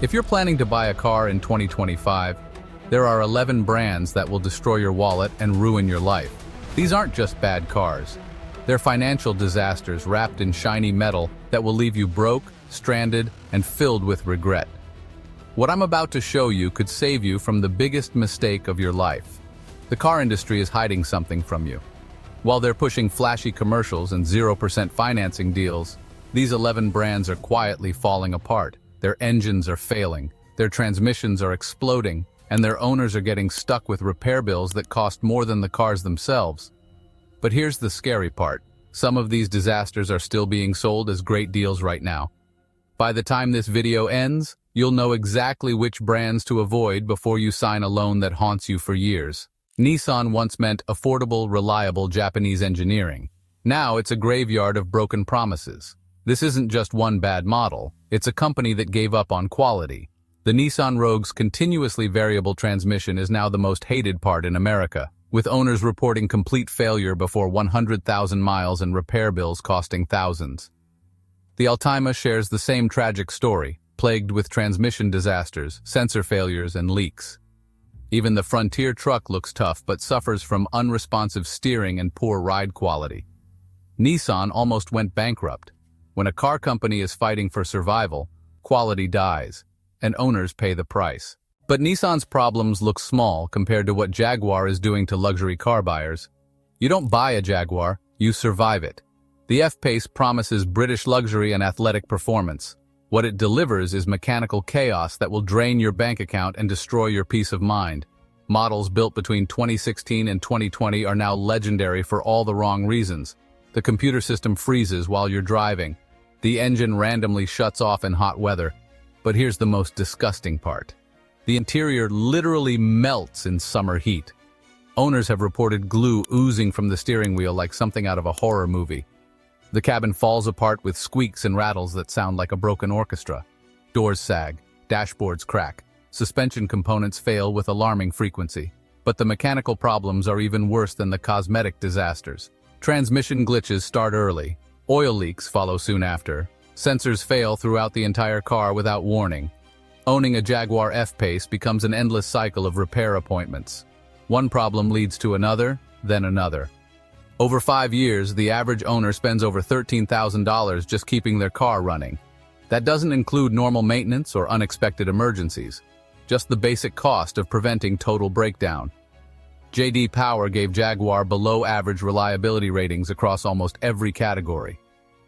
If you're planning to buy a car in 2025, there are 11 brands that will destroy your wallet and ruin your life. These aren't just bad cars. They're financial disasters wrapped in shiny metal that will leave you broke, stranded, and filled with regret. What I'm about to show you could save you from the biggest mistake of your life. The car industry is hiding something from you. While they're pushing flashy commercials and 0% financing deals, these 11 brands are quietly falling apart. Their engines are failing, their transmissions are exploding, and their owners are getting stuck with repair bills that cost more than the cars themselves. But here's the scary part. Some of these disasters are still being sold as great deals right now. By the time this video ends, you'll know exactly which brands to avoid before you sign a loan that haunts you for years. Nissan once meant affordable, reliable Japanese engineering. Now it's a graveyard of broken promises. This isn't just one bad model, it's a company that gave up on quality. The Nissan Rogue's continuously variable transmission is now the most hated part in America, with owners reporting complete failure before 100,000 miles and repair bills costing thousands. The Altima shares the same tragic story, plagued with transmission disasters, sensor failures, and leaks. Even the Frontier truck looks tough but suffers from unresponsive steering and poor ride quality. Nissan almost went bankrupt. When a car company is fighting for survival, quality dies, and owners pay the price. But Nissan's problems look small compared to what Jaguar is doing to luxury car buyers. You don't buy a Jaguar, you survive it. The F-Pace promises British luxury and athletic performance. What it delivers is mechanical chaos that will drain your bank account and destroy your peace of mind. Models built between 2016 and 2020 are now legendary for all the wrong reasons. The computer system freezes while you're driving. The engine randomly shuts off in hot weather. But here's the most disgusting part. The interior literally melts in summer heat. Owners have reported glue oozing from the steering wheel like something out of a horror movie. The cabin falls apart with squeaks and rattles that sound like a broken orchestra. Doors sag, dashboards crack, suspension components fail with alarming frequency. But the mechanical problems are even worse than the cosmetic disasters. Transmission glitches start early. Oil leaks follow soon after. Sensors fail throughout the entire car without warning. Owning a Jaguar F-Pace becomes an endless cycle of repair appointments. One problem leads to another, then another. Over 5 years, the average owner spends over $13,000 just keeping their car running. That doesn't include normal maintenance or unexpected emergencies, just the basic cost of preventing total breakdown. J.D. Power gave Jaguar below-average reliability ratings across almost every category.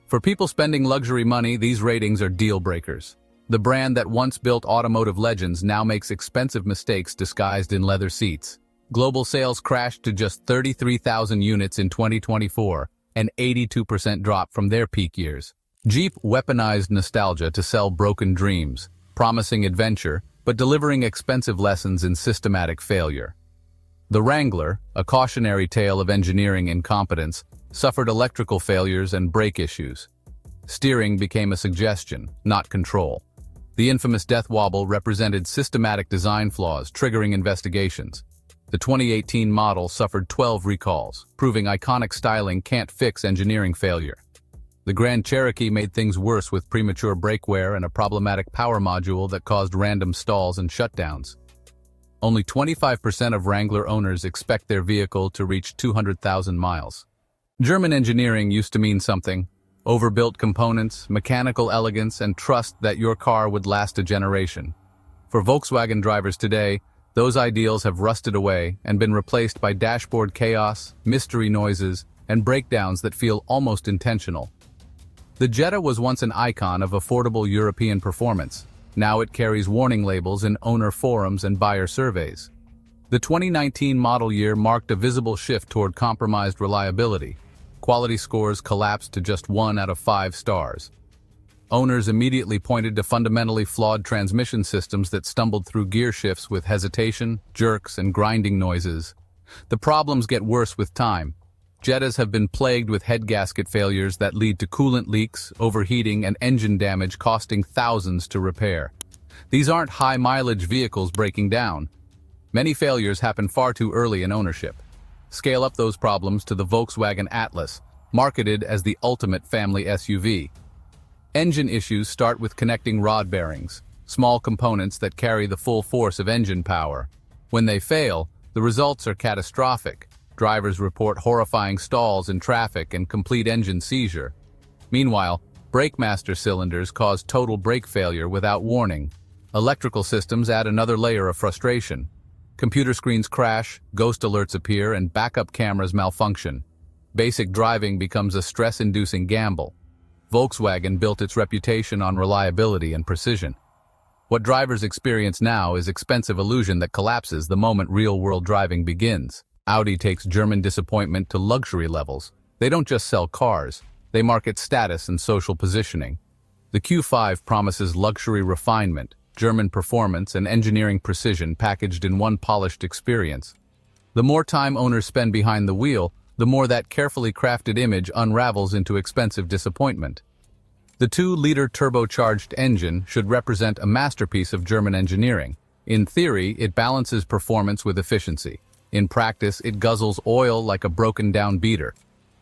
For people spending luxury money, these ratings are deal-breakers. The brand that once built automotive legends now makes expensive mistakes disguised in leather seats. Global sales crashed to just 33,000 units in 2024, an 82% drop from their peak years. Jeep weaponized nostalgia to sell broken dreams, promising adventure, but delivering expensive lessons in systematic failure. The Wrangler, a cautionary tale of engineering incompetence, suffered electrical failures and brake issues. Steering became a suggestion, not control. The infamous death wobble represented systematic design flaws, triggering investigations. The 2018 model suffered 12 recalls, proving iconic styling can't fix engineering failure. The Grand Cherokee made things worse with premature brake wear and a problematic power module that caused random stalls and shutdowns. Only 25% of Wrangler owners expect their vehicle to reach 200,000 miles. German engineering used to mean something. Overbuilt components, mechanical elegance, and trust that your car would last a generation. For Volkswagen drivers today, those ideals have rusted away and been replaced by dashboard chaos, mystery noises, and breakdowns that feel almost intentional. The Jetta was once an icon of affordable European performance. Now it carries warning labels in owner forums and buyer surveys. The 2019 model year marked a visible shift toward compromised reliability. Quality scores collapsed to just 1 out of 5 stars. Owners immediately pointed to fundamentally flawed transmission systems that stumbled through gear shifts with hesitation, jerks, and grinding noises. The problems get worse with time. Jettas have been plagued with head gasket failures that lead to coolant leaks, overheating, and engine damage costing thousands to repair. These aren't high-mileage vehicles breaking down. Many failures happen far too early in ownership. Scale up those problems to the Volkswagen Atlas, marketed as the ultimate family SUV. Engine issues start with connecting rod bearings. small components that carry the full force of engine power. When they fail, the results are catastrophic. Drivers report horrifying stalls in traffic and complete engine seizure. Meanwhile, brake master cylinders cause total brake failure without warning. Electrical systems add another layer of frustration. Computer screens crash, ghost alerts appear, and backup cameras malfunction. Basic driving becomes a stress-inducing gamble. Volkswagen built its reputation on reliability and precision. What drivers experience now is expensive illusion that collapses the moment real-world driving begins. Audi takes German disappointment to luxury levels. They don't just sell cars, they market status and social positioning. The Q5 promises luxury refinement, German performance, and engineering precision packaged in one polished experience. The more time owners spend behind the wheel, the more that carefully crafted image unravels into expensive disappointment. The 2-liter turbocharged engine should represent a masterpiece of German engineering. In theory, it balances performance with efficiency. In practice, it guzzles oil like a broken-down beater.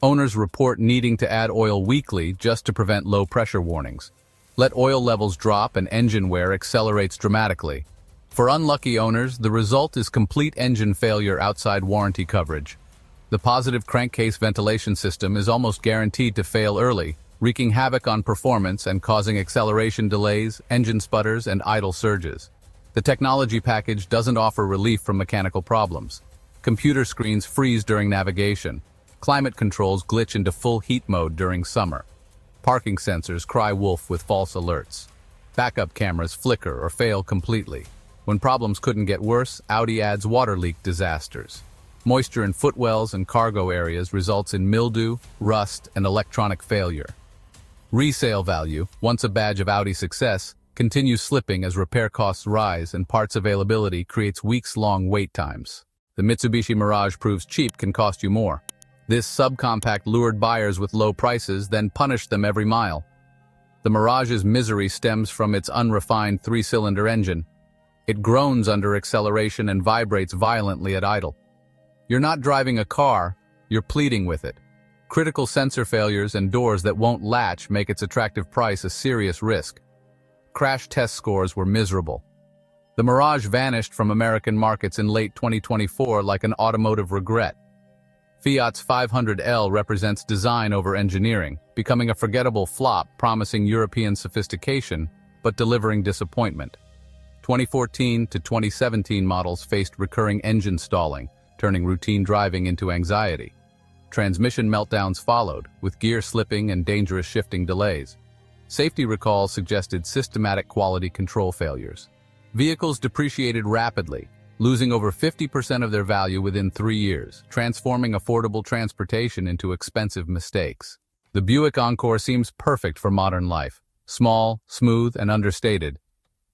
Owners report needing to add oil weekly just to prevent low-pressure warnings. Let oil levels drop and engine wear accelerates dramatically. For unlucky owners, the result is complete engine failure outside warranty coverage. The positive crankcase ventilation system is almost guaranteed to fail early, wreaking havoc on performance and causing acceleration delays, engine sputters, and idle surges. The technology package doesn't offer relief from mechanical problems. Computer screens freeze during navigation. Climate controls glitch into full heat mode during summer. Parking sensors cry wolf with false alerts. Backup cameras flicker or fail completely. When problems couldn't get worse, Audi adds water leak disasters. Moisture in footwells and cargo areas results in mildew, rust, and electronic failure. Resale value, once a badge of Audi success, continues slipping as repair costs rise and parts availability creates weeks-long wait times. The Mitsubishi Mirage proves cheap can cost you more. This subcompact lured buyers with low prices, then punished them every mile. The Mirage's misery stems from its unrefined 3-cylinder engine. It groans under acceleration and vibrates violently at idle. You're not driving a car, you're pleading with it. Critical sensor failures and doors that won't latch make its attractive price a serious risk. Crash test scores were miserable. The Mirage vanished from American markets in late 2024 like an automotive regret. Fiat's 500L represents design over engineering, becoming a forgettable flop promising European sophistication but delivering disappointment. 2014 to 2017 models faced recurring engine stalling, turning routine driving into anxiety. Transmission meltdowns followed, with gear slipping and dangerous shifting delays. Safety recalls suggested systematic quality control failures. Vehicles depreciated rapidly, losing over 50% of their value within 3 years, transforming affordable transportation into expensive mistakes. The Buick Encore seems perfect for modern life, small, smooth, and understated.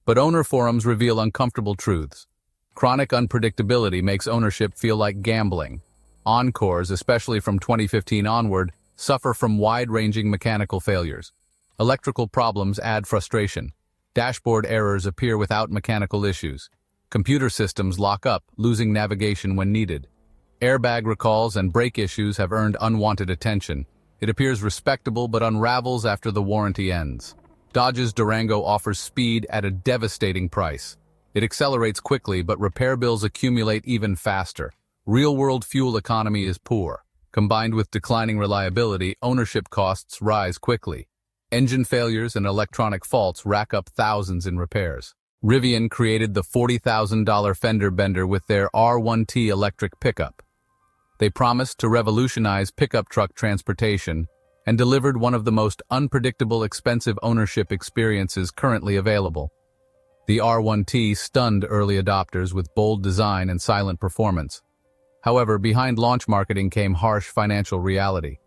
But owner forums reveal uncomfortable truths. Chronic unpredictability makes ownership feel like gambling. Encores, especially from 2015 onward, suffer from wide-ranging mechanical failures. Electrical problems add frustration. Dashboard errors appear without mechanical issues. Computer systems lock up, losing navigation when needed. Airbag recalls and brake issues have earned unwanted attention. It appears respectable but unravels after the warranty ends. Dodge's Durango offers speed at a devastating price. It accelerates quickly, but repair bills accumulate even faster. Real-world fuel economy is poor. Combined with declining reliability, ownership costs rise quickly. Engine failures and electronic faults rack up thousands in repairs. Rivian created the $40,000 fender bender with their R1T electric pickup. They promised to revolutionize pickup truck transportation and delivered one of the most unpredictable expensive ownership experiences currently available. The R1T stunned early adopters with bold design and silent performance. However, behind launch marketing came harsh financial reality.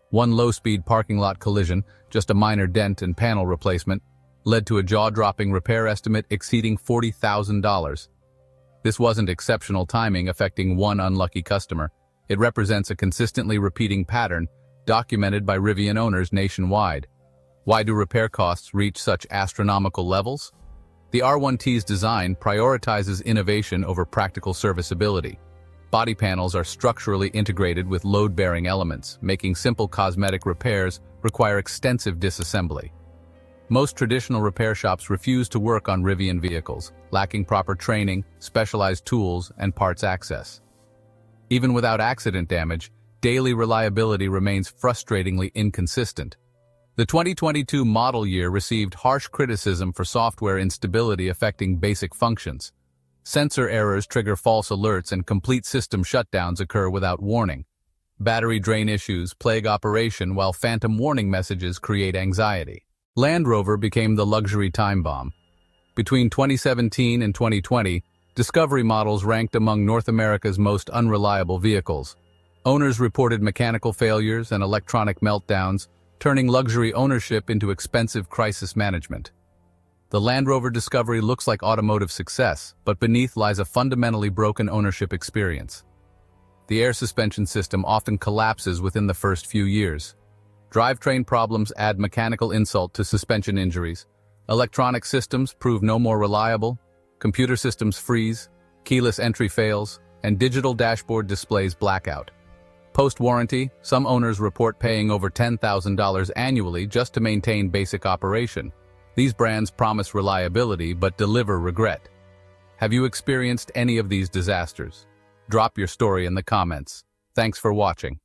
One low-speed parking lot collision, just a minor dent and panel replacement, led to a jaw-dropping repair estimate exceeding $40,000. This wasn't exceptional timing affecting one unlucky customer. It represents a consistently repeating pattern documented by Rivian owners nationwide. Why do repair costs reach such astronomical levels? The R1T's design prioritizes innovation over practical serviceability. Body panels are structurally integrated with load-bearing elements, making simple cosmetic repairs require extensive disassembly. Most traditional repair shops refuse to work on Rivian vehicles, lacking proper training, specialized tools, and parts access. Even without accident damage, daily reliability remains frustratingly inconsistent. The 2022 model year received harsh criticism for software instability affecting basic functions. Sensor errors trigger false alerts and complete system shutdowns occur without warning. Battery drain issues plague operation while phantom warning messages create anxiety. Land Rover became the luxury time bomb. Between 2017 and 2020, Discovery models ranked among North America's most unreliable vehicles. Owners reported mechanical failures and electronic meltdowns, turning luxury ownership into expensive crisis management. The Land Rover Discovery looks like automotive success, but beneath lies a fundamentally broken ownership experience. The air suspension system often collapses within the first few years. Drivetrain problems add mechanical insult to suspension injuries. Electronic systems prove no more reliable. Computer systems freeze, keyless entry fails, and digital dashboard displays blackout. Post-warranty, some owners report paying over $10,000 annually just to maintain basic operation. These brands promise reliability but deliver regret. Have you experienced any of these disasters? Drop your story in the comments. Thanks for watching.